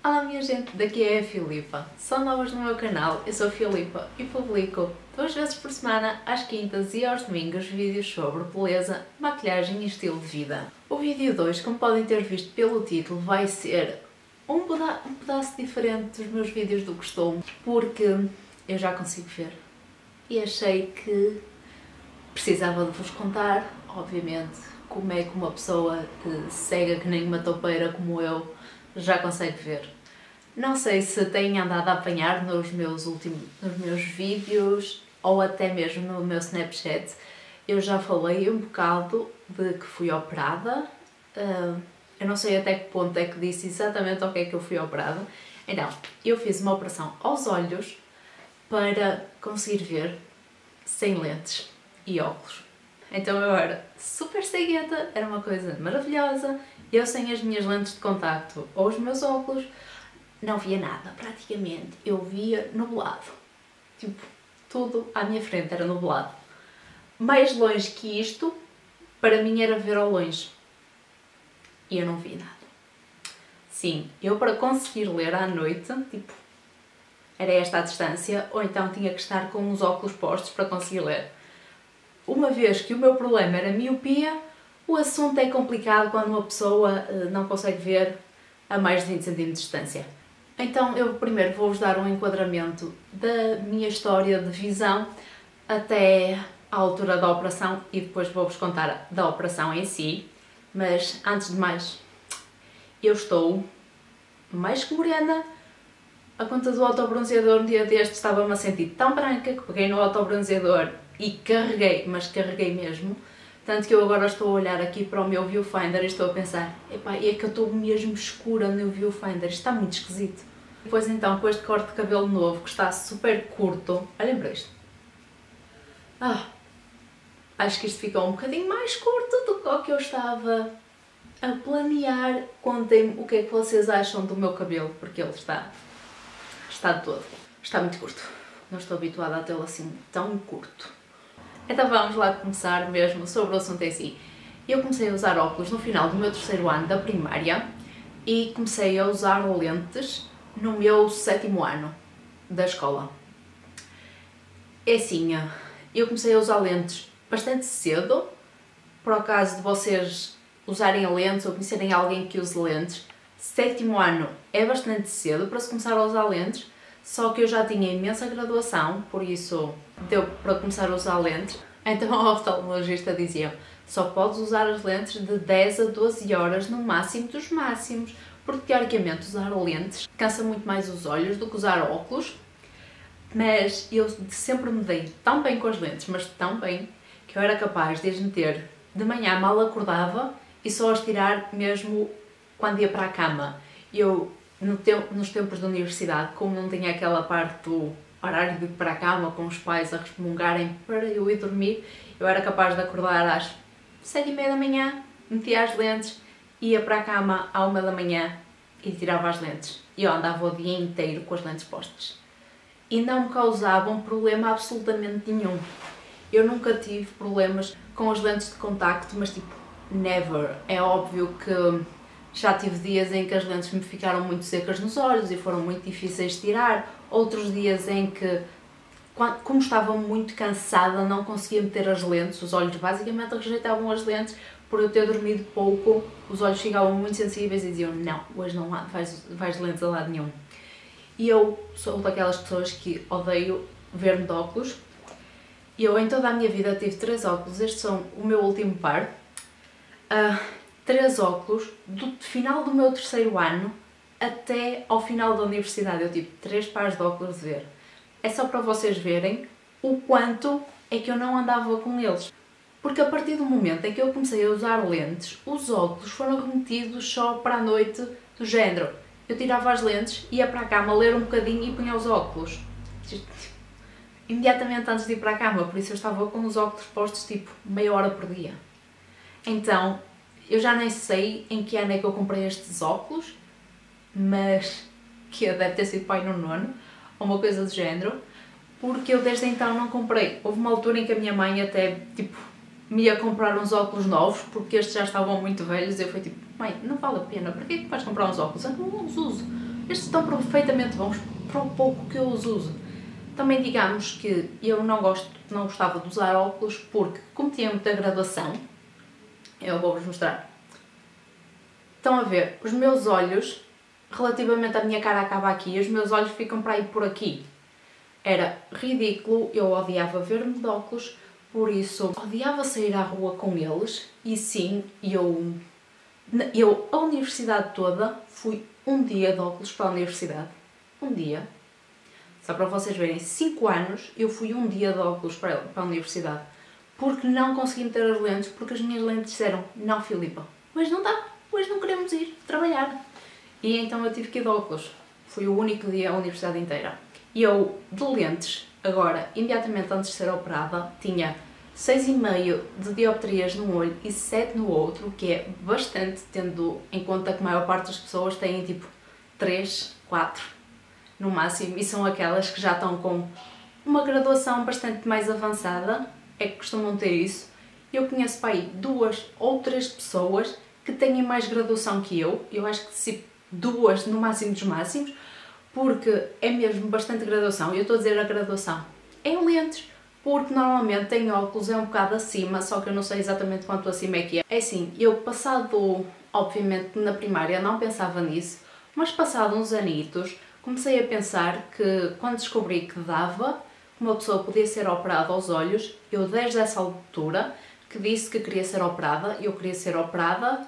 Olá minha gente, daqui é a Filipa. São novas no meu canal, eu sou a Filipa e publico 2 vezes por semana, às quintas e aos domingos, vídeos sobre beleza, maquilhagem e estilo de vida. O vídeo 2, como podem ter visto pelo título, vai ser um pedaço diferente dos meus vídeos do costume, porque eu já consigo ver e achei que precisava de vos contar, obviamente, como é que uma pessoa cega que nem uma toupeira como eu já consegue ver. Não sei se têm andado a apanhar nos meus vídeos ou até mesmo no meu Snapchat. Eu já falei um bocado de que fui operada. Eu não sei até que ponto é que disse exatamente ao que é que eu fui operada. Então, eu fiz uma operação aos olhos para conseguir ver sem lentes e óculos. Então eu era super cegueta, era uma coisa maravilhosa. Eu sem as minhas lentes de contacto ou os meus óculos não via nada, praticamente. Eu via nublado. Tipo, tudo à minha frente era nublado. Mais longe que isto, para mim era ver ao longe. E eu não via nada. Sim, eu para conseguir ler à noite, tipo, era esta a distância, ou então tinha que estar com os óculos postos para conseguir ler. Uma vez que o meu problema era miopia, o assunto é complicado quando uma pessoa não consegue ver a mais de 20 cm de distância. Então eu primeiro vou-vos dar um enquadramento da minha história de visão até à altura da operação e depois vou-vos contar da operação em si. Mas antes de mais, eu estou mais que morena. A conta do autobronzeador, um dia destes, estava-me a sentir tão branca que peguei no autobronzeador e carreguei, mas carreguei mesmo. Tanto que eu agora estou a olhar aqui para o meu viewfinder e estou a pensar, epá, é que eu estou mesmo escura no viewfinder, isto está muito esquisito. Depois então, com este corte de cabelo novo, que está super curto, olhem para isto. Acho que isto ficou um bocadinho mais curto do que o que eu estava a planear. Contem-me o que é que vocês acham do meu cabelo, porque ele está de todo. Está muito curto. Não estou habituada a tê-lo assim tão curto. Então vamos lá começar mesmo sobre o assunto em si. Eu comecei a usar óculos no final do meu 3º ano da primária e comecei a usar lentes no meu 7º ano da escola. É assim, eu comecei a usar lentes bastante cedo, por acaso de vocês usarem lentes ou conhecerem alguém que use lentes. 7º ano é bastante cedo para se começar a usar lentes, só que eu já tinha imensa graduação, por isso deu para começar a usar lentes. Então a oftalmologista dizia, só podes usar as lentes de 10 a 12 horas no máximo dos máximos, porque teoricamente usar lentes cansa muito mais os olhos do que usar óculos. Mas eu sempre me dei tão bem com as lentes, mas tão bem, que eu era capaz de as meter de manhã mal acordava e só as tirar mesmo quando ia para a cama. Eu, nos tempos da universidade, como não tinha aquela parte do horário de ir para a cama com os pais a resmungarem para eu ir dormir, eu era capaz de acordar às 7h30 da manhã, metia as lentes, ia para a cama à 1 da manhã e tirava as lentes. E eu andava o dia inteiro com as lentes postas. E não me causavam problema absolutamente nenhum. Eu nunca tive problemas com as lentes de contacto, mas tipo, never. É óbvio que já tive dias em que as lentes me ficaram muito secas nos olhos e foram muito difíceis de tirar. Outros dias em que, como estava muito cansada, não conseguia meter as lentes. Os olhos basicamente rejeitavam as lentes. Por eu ter dormido pouco, os olhos ficavam muito sensíveis e diziam, não, hoje não vais de lentes a lado nenhum. E eu sou daquelas pessoas que odeio ver-me de óculos. Eu em toda a minha vida tive 3 óculos, estes são o meu último par. 3 óculos, do final do meu 3º ano até ao final da universidade. Eu tive 3 pares de óculos de ver. É só para vocês verem o quanto é que eu não andava com eles. Porque a partir do momento em que eu comecei a usar lentes, os óculos foram remetidos só para a noite, do género. Eu tirava as lentes, ia para a cama ler um bocadinho e punha os óculos. Imediatamente antes de ir para a cama, por isso eu estava com os óculos postos tipo meia hora por dia. Então, eu já nem sei em que ano é que eu comprei estes óculos, mas que deve ter sido pai no 9º, ou uma coisa do género, porque eu desde então não comprei. Houve uma altura em que a minha mãe até, tipo, me ia comprar uns óculos novos, porque estes já estavam muito velhos, e eu fui tipo, mãe, não vale a pena, para que é que vais comprar uns óculos? Eu não os uso. Estes estão perfeitamente bons para o pouco que eu os uso. Também digamos que eu não gostava de usar óculos porque, como tinha muita graduação, eu vou-vos mostrar. Estão a ver, os meus olhos, relativamente à minha cara acaba aqui, os meus olhos ficam para aí por aqui. Era ridículo, eu odiava ver-me de óculos, por isso odiava sair à rua com eles. E sim, eu a universidade toda fui um dia de óculos para a universidade. Um dia. Só para vocês verem, 5 anos eu fui um dia de óculos para a universidade. Porque não consegui meter as lentes, porque as minhas lentes disseram, não Filipa, hoje não dá, hoje não queremos ir trabalhar. E então eu tive que ir de óculos. Foi o único dia a universidade inteira. E eu, de lentes, agora, imediatamente antes de ser operada, tinha 6,5 de dioptrias num olho e 7 no outro, que é bastante, tendo em conta que a maior parte das pessoas têm tipo 3, 4 no máximo, e são aquelas que já estão com uma graduação bastante mais avançada, é que costumam ter isso. Eu conheço para aí 2 ou 3 pessoas que têm mais graduação que eu acho que se 2 no máximo dos máximos, porque é mesmo bastante graduação. Eu estou a dizer a graduação em lentes, porque normalmente tem óculos é um bocado acima, só que eu não sei exatamente quanto acima é que é. É assim, eu passado, obviamente na primária não pensava nisso, mas passado uns anitos, comecei a pensar que quando descobri que dava, uma pessoa podia ser operada aos olhos, eu desde essa altura que disse que queria ser operada, eu queria ser operada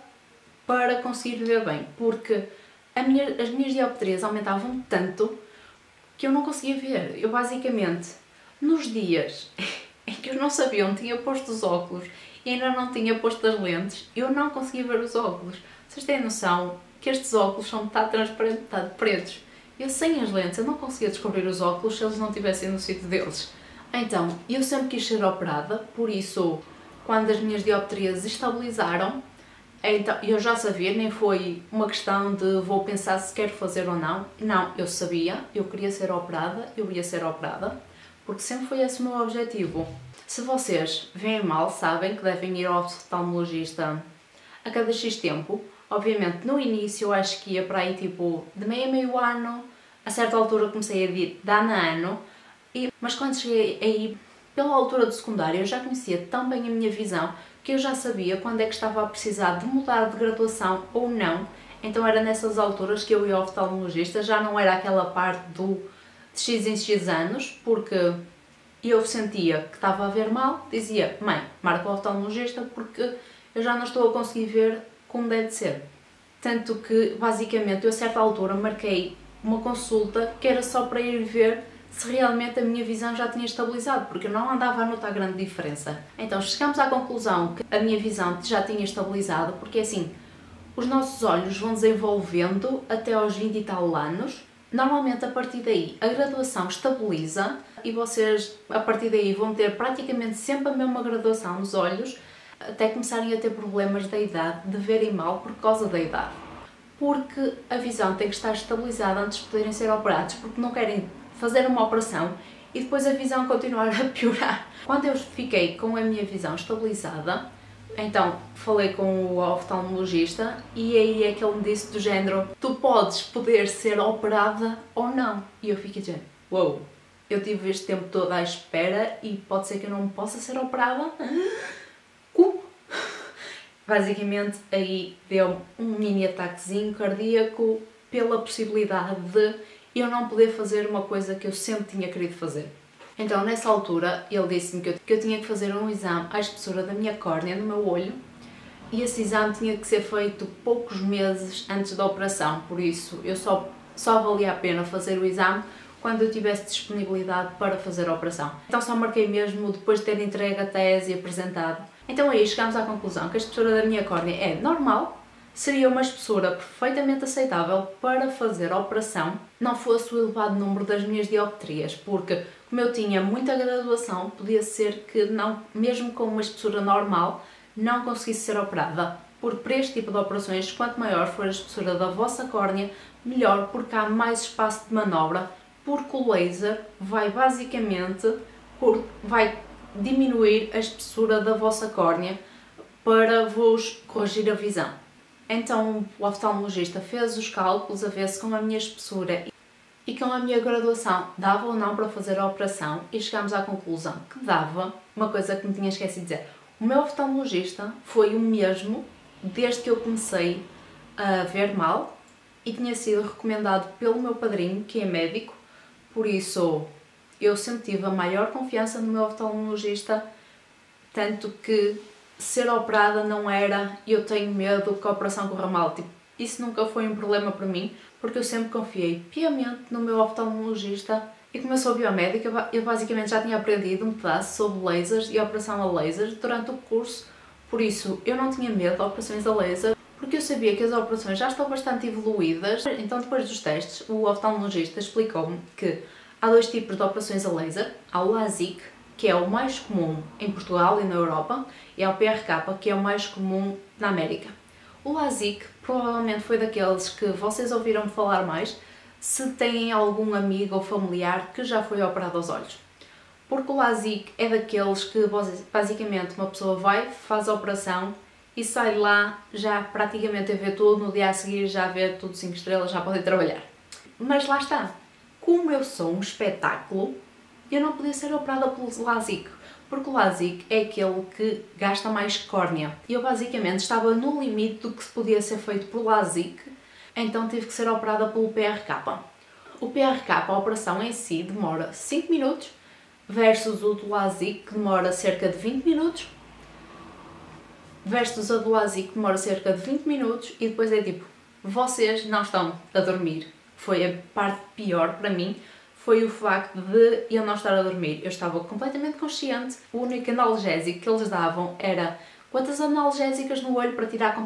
para conseguir ver bem, porque as minhas dioptrias aumentavam tanto que eu não conseguia ver. Eu basicamente, nos dias em que eu não sabia onde tinha posto os óculos e ainda não tinha posto as lentes, eu não conseguia ver os óculos. Vocês têm noção que estes óculos são metade transparentes, metade pretos? Eu sem as lentes, eu não conseguia descobrir os óculos se eles não estivessem no sítio deles. Então, eu sempre quis ser operada, por isso, quando as minhas dioptrias estabilizaram, então, eu já sabia, nem foi uma questão de vou pensar se quero fazer ou não. Não, eu sabia, eu queria ser operada, eu ia ser operada, porque sempre foi esse o meu objetivo. Se vocês veem mal, sabem que devem ir ao oftalmologista a cada X tempo. Obviamente, no início eu acho que ia para aí tipo de meio ano, a certa altura comecei a ir de ano a ano, mas quando cheguei aí pela altura do secundário eu já conhecia tão bem a minha visão que eu já sabia quando é que estava a precisar de mudar de graduação ou não. Então era nessas alturas que eu ia ao oftalmologista, já não era aquela parte de X em X anos, porque eu sentia que estava a ver mal, dizia, mãe, marca o oftalmologista porque eu já não estou a conseguir ver como deve ser. Tanto que, basicamente, eu a certa altura marquei uma consulta que era só para ir ver se realmente a minha visão já tinha estabilizado, porque eu não andava a notar grande diferença. Então chegamos à conclusão que a minha visão já tinha estabilizado, porque assim, os nossos olhos vão desenvolvendo até aos 20 e tal anos. Normalmente a partir daí a graduação estabiliza e vocês a partir daí vão ter praticamente sempre a mesma graduação nos olhos, até começarem a ter problemas da idade, de verem mal por causa da idade. Porque a visão tem que estar estabilizada antes de poderem ser operados, porque não querem fazer uma operação e depois a visão continuar a piorar. Quando eu fiquei com a minha visão estabilizada, então falei com o oftalmologista e aí é que ele me disse do género, tu poder ser operada ou não. E eu fiquei dizendo, uou, eu tive este tempo todo à espera e pode ser que eu não possa ser operada? Como? Basicamente aí deu um mini ataquezinho cardíaco pela possibilidade de eu não poder fazer uma coisa que eu sempre tinha querido fazer. Então nessa altura ele disse-me que eu tinha que fazer um exame à espessura da minha córnea, no meu olho, e esse exame tinha que ser feito poucos meses antes da operação, por isso eu só valia a pena fazer o exame quando eu tivesse disponibilidade para fazer a operação. Então só marquei mesmo depois de ter entregue a tese e apresentado. Então aí chegamos à conclusão que a espessura da minha córnea é normal, seria uma espessura perfeitamente aceitável para fazer a operação, não fosse o elevado número das minhas dioptrias, porque como eu tinha muita graduação, podia ser que não, mesmo com uma espessura normal, não conseguisse ser operada. Porque para este tipo de operações, quanto maior for a espessura da vossa córnea, melhor, porque há mais espaço de manobra, porque o laser vai basicamente vai diminuir a espessura da vossa córnea para vos corrigir a visão. Então o oftalmologista fez os cálculos a ver se com a minha espessura e com a minha graduação dava ou não para fazer a operação e chegámos à conclusão que dava. Uma coisa que me tinha esquecido de dizer, o meu oftalmologista foi o mesmo desde que eu comecei a ver mal e tinha sido recomendado pelo meu padrinho, que é médico, por isso eu sempre tive a maior confiança no meu oftalmologista, tanto que ser operada não era eu tenho medo que a operação corra mal, tipo, isso nunca foi um problema para mim, porque eu sempre confiei piamente no meu oftalmologista. E como eu sou biomédica, eu basicamente já tinha aprendido um pedaço sobre lasers e operação a laser durante o curso, por isso eu não tinha medo de operações a laser, porque eu sabia que as operações já estão bastante evoluídas. Então depois dos testes, o oftalmologista explicou-me que há dois tipos de operações a laser, há o LASIK, que é o mais comum em Portugal e na Europa, e há o PRK, que é o mais comum na América. O LASIK provavelmente foi daqueles que vocês ouviram falar mais, se têm algum amigo ou familiar que já foi operado aos olhos. Porque o LASIK é daqueles que basicamente uma pessoa vai, faz a operação e sai de lá já praticamente a ver tudo, no dia a seguir já vê tudo 5 estrelas, já pode ir trabalhar. Mas lá está, como eu sou um espetáculo, eu não podia ser operada pelo LASIK, porque o LASIK é aquele que gasta mais córnea. E eu basicamente estava no limite do que se podia ser feito por LASIK, então tive que ser operada pelo PRK. O PRK, a operação em si, demora 5 minutos, versus o do LASIK, que demora cerca de 20 minutos, versus a do LASIK, que demora cerca de 20 minutos, e depois é tipo, vocês não estão a dormir. Foi a parte pior para mim, foi o facto de eu não estar a dormir. Eu estava completamente consciente, o único analgésico que eles davam era gotas analgésicas no olho para tirar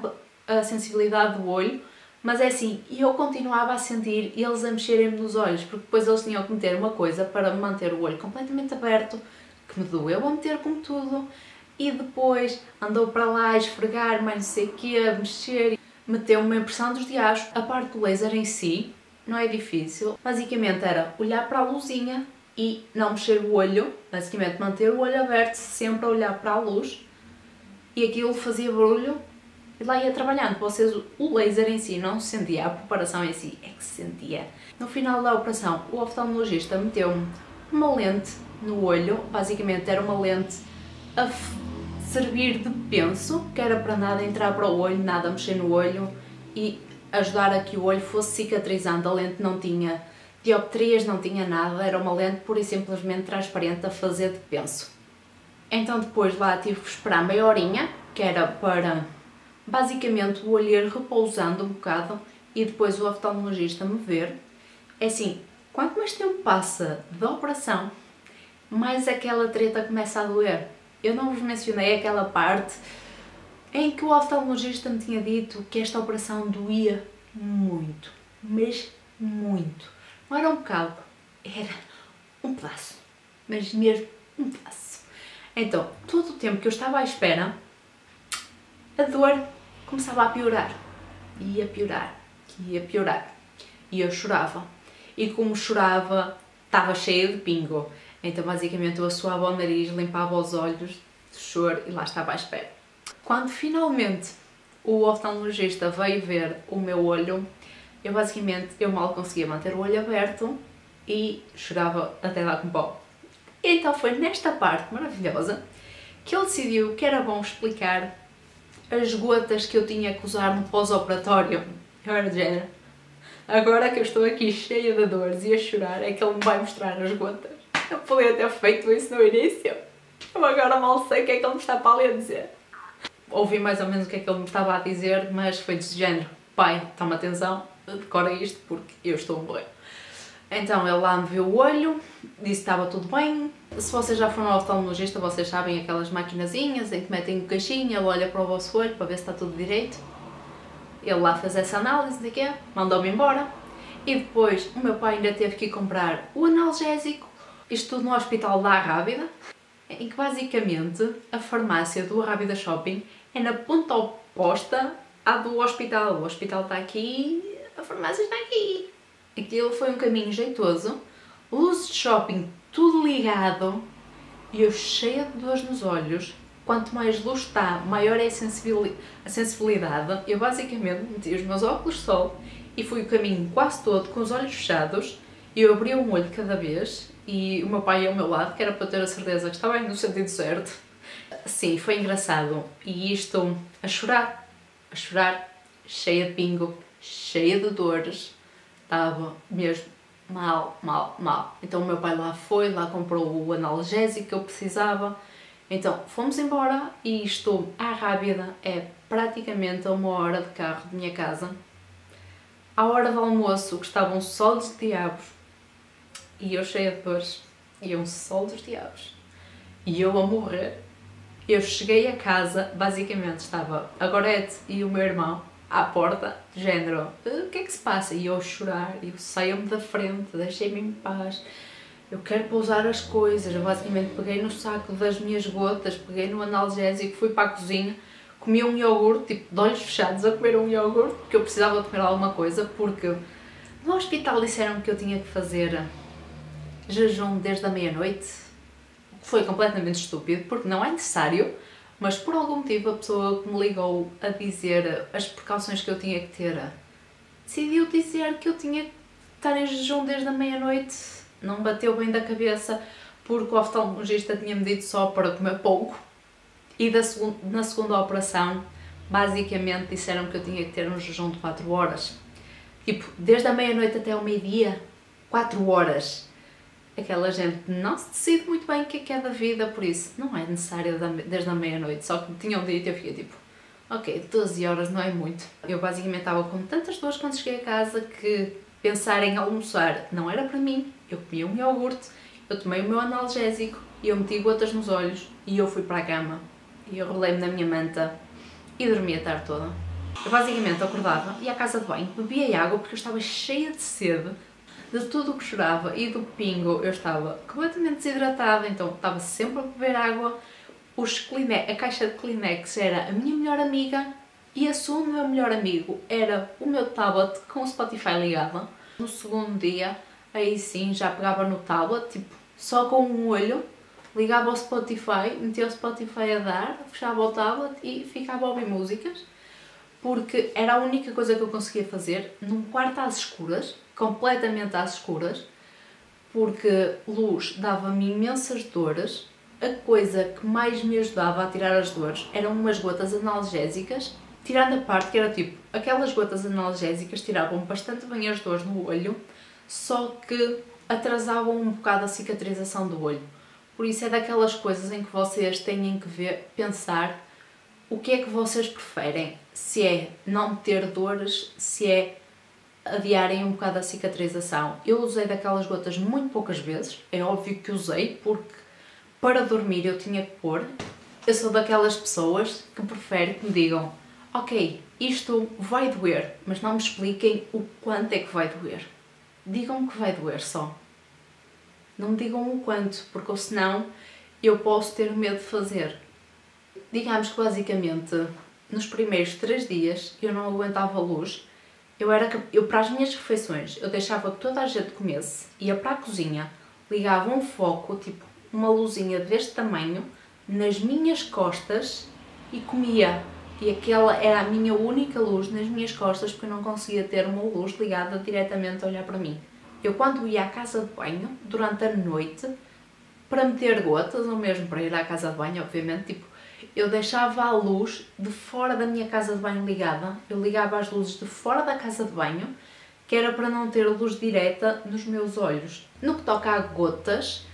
a sensibilidade do olho, mas é assim, eu continuava a sentir eles a mexerem-me nos olhos, porque depois eles tinham que meter uma coisa para manter o olho completamente aberto, que me doeu a meter com tudo, e depois andou para lá a esfregar, mas não sei o quê, a mexer, meteu uma impressão dos diabos. A parte do laser em si não é difícil, basicamente era olhar para a luzinha e não mexer o olho, basicamente manter o olho aberto, sempre a olhar para a luz, e aquilo fazia barulho e lá ia trabalhando. Vocês, o laser em si não se sentia, a preparação em si é que se sentia. No final da operação, o oftalmologista meteu-me uma lente no olho, basicamente era uma lente a servir de penso, que era para nada entrar para o olho, nada mexer no olho e ajudar a que o olho fosse cicatrizando. A lente não tinha dioptrias, não tinha nada, era uma lente pura e simplesmente transparente a fazer de penso. Então depois lá tive que esperar meia horinha, que era para basicamente o olho ir repousando um bocado e depois o oftalmologista me ver. É assim, quanto mais tempo passa da operação, mais aquela treta começa a doer. Eu não vos mencionei aquela parte em que o oftalmologista me tinha dito que esta operação doía muito, mas muito. Não era um bocado, era um pedaço, mas mesmo um pedaço. Então, todo o tempo que eu estava à espera, a dor começava a piorar, ia piorar, ia piorar, e eu chorava. E como chorava, estava cheia de pingo. Então basicamente eu assoava o nariz, limpava os olhos de choro e lá estava à espera. Quando finalmente o oftalmologista veio ver o meu olho, eu mal conseguia manter o olho aberto e chorava até dar com pau. Então foi nesta parte maravilhosa que ele decidiu que era bom explicar as gotas que eu tinha que usar no pós-operatório. Eu era de género, agora que eu estou aqui cheia de dores e a chorar, é que ele me vai mostrar as gotas. Eu podia ter feito isso no início. Eu agora mal sei o que é que ele me está para ali a dizer. Ouvi mais ou menos o que é que ele me estava a dizer, mas foi desse género. Pai, toma atenção, decora isto porque eu estou a morrer. Então ele lá me viu o olho, disse que estava tudo bem. Se vocês já foram ao oftalmologista, vocês sabem aquelas maquinazinhas em que metem o caixinho, ele olha para o vosso olho para ver se está tudo direito. Ele lá fez essa análise daqui, mandou-me embora. E depois o meu pai ainda teve que ir comprar o analgésico, isto tudo no hospital da Arrábida, em que basicamente a farmácia do Arrábida Shopping é na ponta oposta à do hospital. O hospital está aqui, a farmácia está aqui. Aquilo foi um caminho jeitoso, luzes de shopping, tudo ligado, e eu cheia de dores nos olhos, quanto mais luz está, maior é a sensibilidade. Eu basicamente meti os meus óculos de sol e fui o caminho quase todo com os olhos fechados. Eu abria um olho de cada vez e o meu pai ao meu lado, que era para ter a certeza que estava indo no sentido certo. Sim, foi engraçado. E isto a chorar, cheia de pingo, cheia de dores. Estava mesmo mal. Então o meu pai lá foi, lá comprou o analgésico que eu precisava. Então fomos embora e isto, à Rábida, é praticamente a 1 hora de carro de minha casa. À hora do almoço, que estavam só dos diabos, e eu cheia de dores, e um sol dos diabos, e eu a morrer. Eu cheguei a casa, basicamente estava a Gorete e o meu irmão à porta, de género, o que é que se passa? E eu a chorar, eu saio-me da frente, deixei-me em paz, eu quero pousar as coisas. Eu basicamente peguei no saco das minhas gotas, peguei no analgésico, fui para a cozinha, comi um iogurte, tipo de olhos fechados a comer um iogurte, porque eu precisava de comer alguma coisa, porque no hospital disseram que eu tinha que fazer jejum desde a meia-noite. Foi completamente estúpido, porque não é necessário, mas por algum motivo a pessoa que me ligou a dizer as precauções que eu tinha que ter decidiu dizer que eu tinha que estar em jejum desde a meia-noite. Não bateu bem da cabeça, porque o oftalmologista tinha-me dito só para comer pouco. E na segunda operação, basicamente disseram que eu tinha que ter um jejum de 4 horas. Tipo, desde a meia-noite até ao meio-dia, 4 horas. Aquela gente não se decide muito bem o que é da vida, por isso não é necessário desde a meia-noite. Só que tinham dito e eu fiquei tipo, ok, 12 horas não é muito. Eu basicamente estava com tantas dores quando cheguei a casa que pensar em almoçar não era para mim. Eu comi um iogurte, eu tomei o meu analgésico e eu meti gotas nos olhos e eu fui para a cama. E eu rolei-me na minha manta e dormi a tarde toda. Eu basicamente acordava, ia à casa de banho, bebia água porque eu estava cheia de sede. De tudo o que chorava e do pingo eu estava completamente desidratada, então estava sempre a beber água. A caixa de Kleenex era a minha melhor amiga e a sua meu melhor amigo era o meu tablet com o Spotify ligado. No segundo dia, aí sim, já pegava no tablet, tipo, só com um olho, ligava ao Spotify, metia o Spotify a dar, fechava o tablet e ficava a ouvir músicas, porque era a única coisa que eu conseguia fazer num quarto às escuras, completamente às escuras, porque luz dava-me imensas dores. A coisa que mais me ajudava a tirar as dores eram umas gotas analgésicas, tirando a parte que era tipo, aquelas gotas analgésicas tiravam bastante bem as dores no olho, só que atrasavam um bocado a cicatrização do olho. Por isso é daquelas coisas em que vocês têm que pensar o que é que vocês preferem, se é não ter dores, se é adiarem um bocado a cicatrização. Eu usei daquelas gotas muito poucas vezes, é óbvio que usei, porque para dormir eu tinha que pôr. Eu sou daquelas pessoas que prefere que me digam, ok, isto vai doer, mas não me expliquem o quanto é que vai doer. Digam-me que vai doer só. Não me digam o quanto, porque senão eu posso ter medo de fazer. Digamos que basicamente nos primeiros 3 dias eu não aguentava a luz. Eu para as minhas refeições, eu deixava que toda a gente comesse, ia para a cozinha, ligava um foco, tipo uma luzinha deste tamanho, nas minhas costas e comia. E aquela era a minha única luz nas minhas costas, porque eu não conseguia ter uma luz ligada diretamente a olhar para mim. Eu quando ia à casa de banho, durante a noite, para meter gotas, ou mesmo para ir à casa de banho, obviamente, tipo, eu deixava a luz de fora da minha casa de banho ligada, eu ligava as luzes de fora da casa de banho, que era para não ter luz direta nos meus olhos. No que toca a gotas,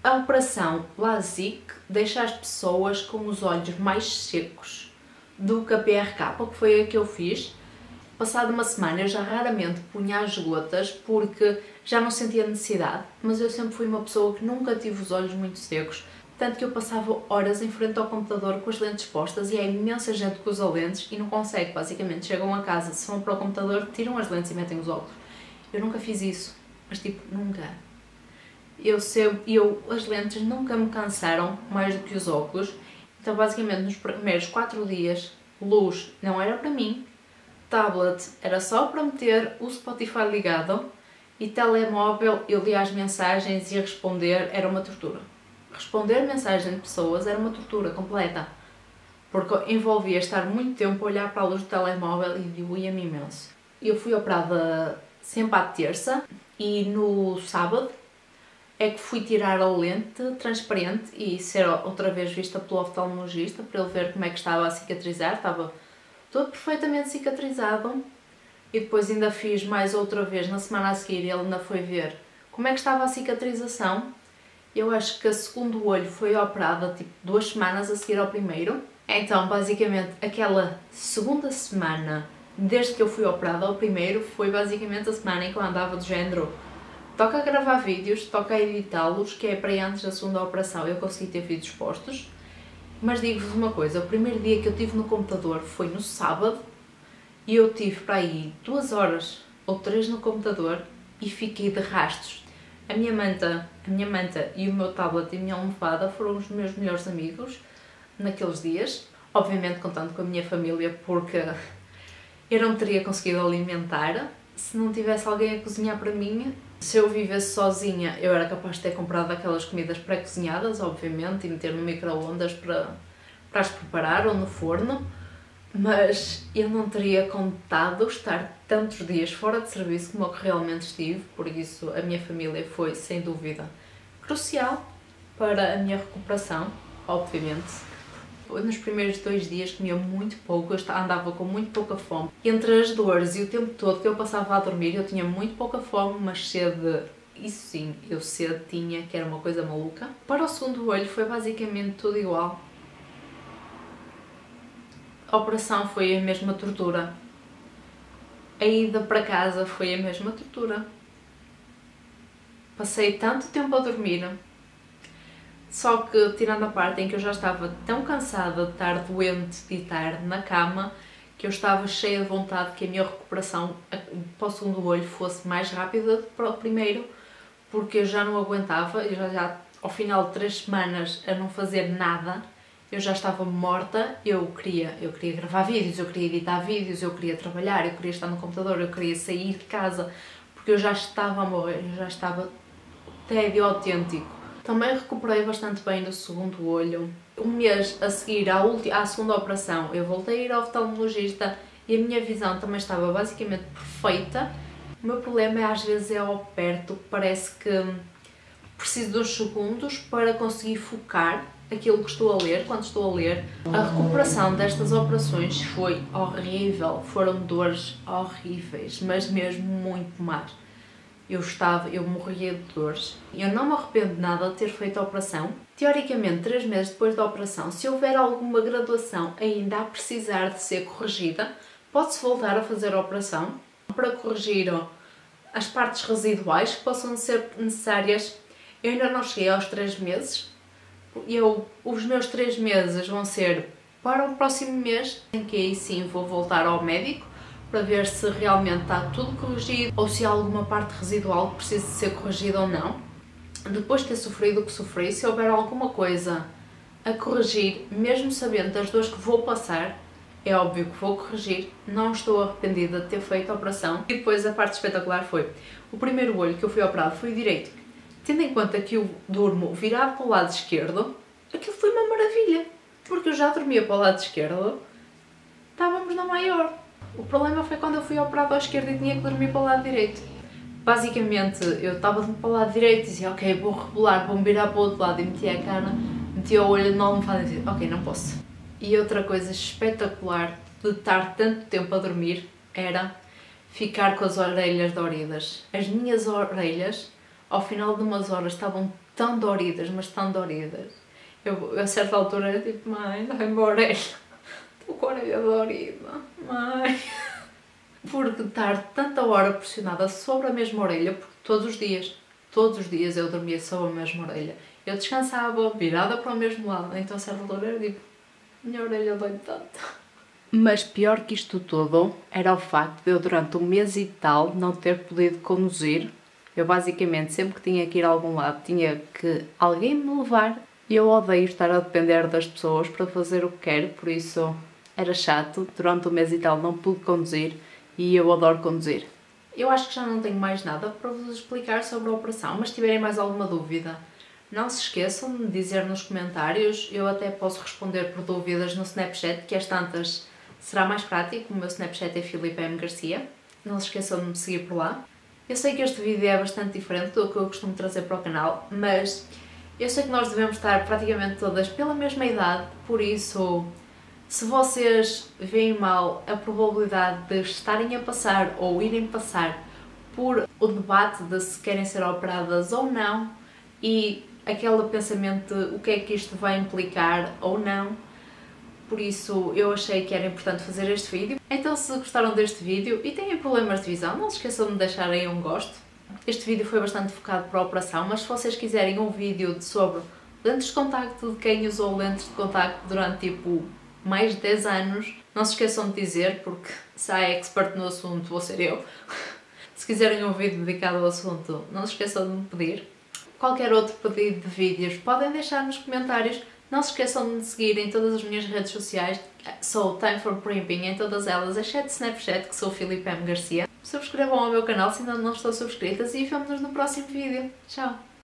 a operação LASIK deixa as pessoas com os olhos mais secos do que a PRK, que foi a que eu fiz. Passado uma semana eu já raramente punha as gotas porque já não sentia necessidade, mas eu sempre fui uma pessoa que nunca tive os olhos muito secos. Tanto que eu passava horas em frente ao computador com as lentes postas e há imensa gente que usa lentes e não consegue, basicamente. Chegam a casa, se vão para o computador, tiram as lentes e metem os óculos. Eu nunca fiz isso, mas tipo, nunca. As lentes nunca me cansaram mais do que os óculos. Então basicamente nos primeiros 4 dias, luz não era para mim, tablet era só para meter o Spotify ligado e telemóvel eu lia as mensagens e a responder era uma tortura. Responder mensagem de pessoas era uma tortura completa, porque envolvia estar muito tempo a olhar para a luz do telemóvel e doía-me imenso. Eu fui operada sempre à terça e no sábado é que fui tirar a lente transparente e ser outra vez vista pelo oftalmologista para ele ver como é que estava a cicatrizar. Estava todo perfeitamente cicatrizado e depois ainda fiz mais outra vez na semana a seguir e ele ainda foi ver como é que estava a cicatrização. Eu acho que a segundo olho foi operada tipo 2 semanas a seguir ao primeiro. Então, basicamente, aquela segunda semana, desde que eu fui operada ao primeiro, foi basicamente a semana em que eu andava do género toca a gravar vídeos, toca a editá-los, que é para antes da segunda operação eu consegui ter vídeos postos. Mas digo-vos uma coisa, o primeiro dia que eu tive no computador foi no sábado e eu tive para aí 2 horas ou 3 no computador e fiquei de rastos. A minha manta e o meu tablet e a minha almofada foram os meus melhores amigos naqueles dias, obviamente contando com a minha família, porque eu não me teria conseguido alimentar se não tivesse alguém a cozinhar para mim. Se eu vivesse sozinha, eu era capaz de ter comprado aquelas comidas pré-cozinhadas, obviamente, e meter no micro-ondas para as preparar ou no forno, mas eu não teria contado estar tantos dias fora de serviço como eu realmente estive, por isso a minha família foi, sem dúvida, crucial para a minha recuperação, obviamente. Nos primeiros 2 dias comia muito pouco, eu andava com muito pouca fome. Entre as dores e o tempo todo que eu passava a dormir, eu tinha muito pouca fome, mas sede, isso sim, eu sede tinha, que era uma coisa maluca. Para o segundo olho foi basicamente tudo igual. A operação foi a mesma tortura. A ida para casa foi a mesma tortura. Passei tanto tempo a dormir. Só que, tirando a parte em que eu já estava tão cansada de estar doente e estar na cama, que eu estava cheia de vontade que a minha recuperação para o segundo olho fosse mais rápida do que para o primeiro, porque eu já não aguentava, eu já ao final de 3 semanas a não fazer nada, eu já estava morta, eu queria gravar vídeos, eu queria editar vídeos, eu queria trabalhar, eu queria estar no computador, eu queria sair de casa, porque eu já estava a morrer, eu já estava tédio autêntico. Também recuperei bastante bem do segundo olho. Um mês a seguir à segunda operação, eu voltei a ir ao oftalmologista e a minha visão também estava basicamente perfeita. O meu problema é às vezes é ao perto, parece que preciso de uns segundos para conseguir focar aquilo que estou a ler, quando estou a ler. A recuperação destas operações foi horrível, foram dores horríveis, mas mesmo muito más. Eu morria de dores. Eu não me arrependo de nada de ter feito a operação. Teoricamente, 3 meses depois da operação, se houver alguma graduação ainda a precisar de ser corrigida, pode-se voltar a fazer a operação para corrigir as partes residuais que possam ser necessárias. Eu ainda não cheguei aos 3 meses. Os meus 3 meses vão ser para o próximo mês, em que aí sim vou voltar ao médico para ver se realmente está tudo corrigido ou se há alguma parte residual que precisa de ser corrigida ou não. Depois de ter sofrido o que sofri, se houver alguma coisa a corrigir, mesmo sabendo das dores que vou passar, é óbvio que vou corrigir, não estou arrependida de ter feito a operação. E depois a parte espetacular foi, o primeiro olho que eu fui operado foi o direito. Tendo em conta que eu durmo virado para o lado esquerdo, aquilo foi uma maravilha, porque eu já dormia para o lado esquerdo, estávamos na maior. O problema foi quando eu fui operado à esquerda e tinha que dormir para o lado direito. Basicamente, eu estava para o lado direito e dizia, ok, vou rebolar, vou-me virar para o outro lado, e metia a cara, metia o olho na almofada e dizia, ok, não posso. E outra coisa espetacular de estar tanto tempo a dormir era ficar com as orelhas doridas. As minhas orelhas, ao final de umas horas, estavam tão doridas, mas tão doridas. Eu a certa altura era tipo, mãe, dá-me a orelha. Estou com a orelha dorida, mãe. Porque estar tanta hora pressionada sobre a mesma orelha, porque todos os dias eu dormia sobre a mesma orelha. Eu descansava, virada para o mesmo lado, então a certa altura era tipo, minha orelha dói tanto. Mas pior que isto tudo era o facto de eu durante um mês e tal não ter podido conduzir. Eu basicamente sempre que tinha que ir a algum lado tinha que alguém me levar. E eu odeio estar a depender das pessoas para fazer o que quero, por isso era chato. Durante um mês e tal não pude conduzir e eu adoro conduzir. Eu acho que já não tenho mais nada para vos explicar sobre a operação, mas se tiverem mais alguma dúvida, Não se esqueçam de me dizer nos comentários, eu até posso responder por dúvidas no Snapchat, que às tantas será mais prático, o meu Snapchat é Filipa M. Garcia. Não se esqueçam de me seguir por lá. Eu sei que este vídeo é bastante diferente do que eu costumo trazer para o canal, mas eu sei que nós devemos estar praticamente todas pela mesma idade, por isso, se vocês veem mal a probabilidade de estarem a passar ou irem passar por o debate de se querem ser operadas ou não e aquele pensamento de o que é que isto vai implicar ou não, por isso eu achei que era importante fazer este vídeo. Então, se gostaram deste vídeo e têm problemas de visão, não se esqueçam de me deixarem um gosto. Este vídeo foi bastante focado para a operação, mas se vocês quiserem um vídeo sobre lentes de contacto de quem usou lentes de contacto durante tipo mais de 10 anos, não se esqueçam de dizer, porque se há expert no assunto vou ser eu. Se quiserem um vídeo dedicado ao assunto, não se esqueçam de me pedir. Qualquer outro pedido de vídeos podem deixar nos comentários. Não se esqueçam de me seguir em todas as minhas redes sociais. Sou Time for Primping em todas elas, exceto Snapchat, que sou Filipa M. Garcia. Subscrevam ao meu canal se ainda não estão subscritas e vemo-nos no próximo vídeo. Tchau!